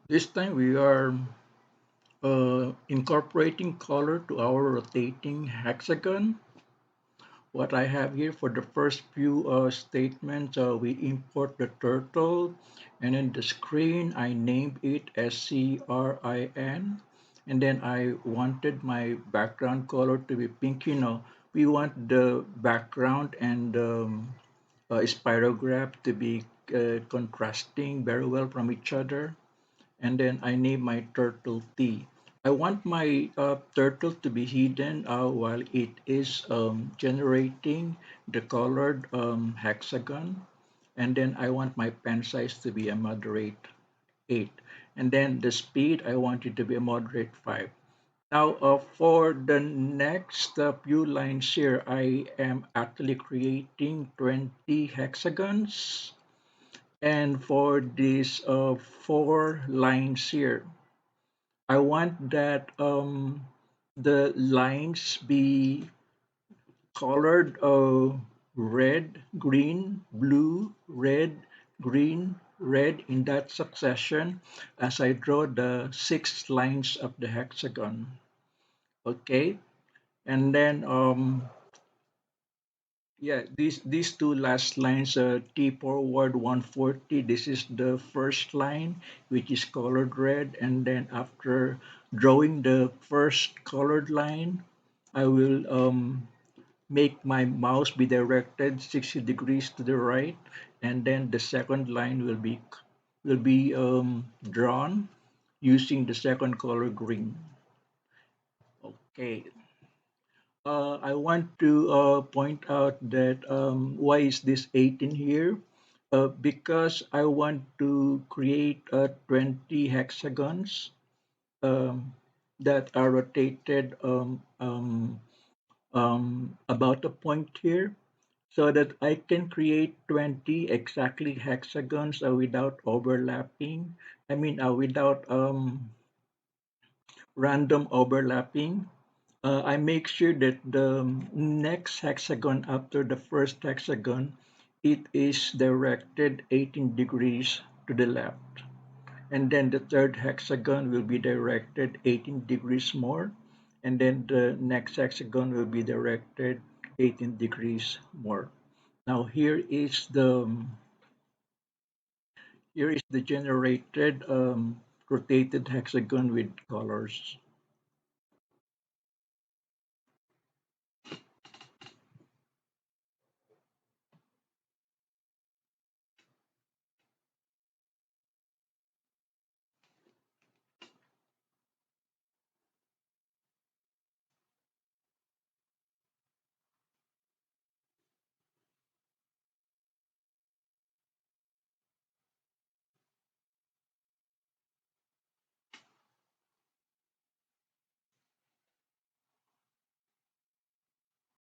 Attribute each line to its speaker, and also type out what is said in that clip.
Speaker 1: This time we are incorporating color to our rotating hexagon. What I have here for the first few statements, we import the turtle, and then the screen, I named it scrin, and then I wanted my background color to be pink. We want the background and spirograph to be contrasting very well from each other. And then I name my turtle T. I want my turtle to be hidden while it is generating the colored hexagon. And then I want my pen size to be a moderate 8. And then the speed, I want it to be a moderate 5. Now, for the next few lines here, I am actually creating 20 hexagons. And for these 4 lines here, I want that the lines be colored red, green, blue, red, green, red in that succession as I draw the 6 lines of the hexagon. Okay, and then yeah, these 2 last lines, t.forward 140. This is the first line, which is colored red, and then after drawing the first colored line, I will make my mouse be directed 60 degrees to the right, and then the second line will be drawn using the second color green. Okay, I want to point out that why is this 18 here? Because I want to create 20 hexagons um, that are rotated about a point here so that I can create 20 exactly hexagons without overlapping. I mean, without random overlapping. I make sure that the next hexagon after the first hexagon, it is directed 18 degrees to the left. And then the third hexagon will be directed 18 degrees more. And then the next hexagon will be directed 18 degrees more. Now here is the generated rotated hexagon with colors.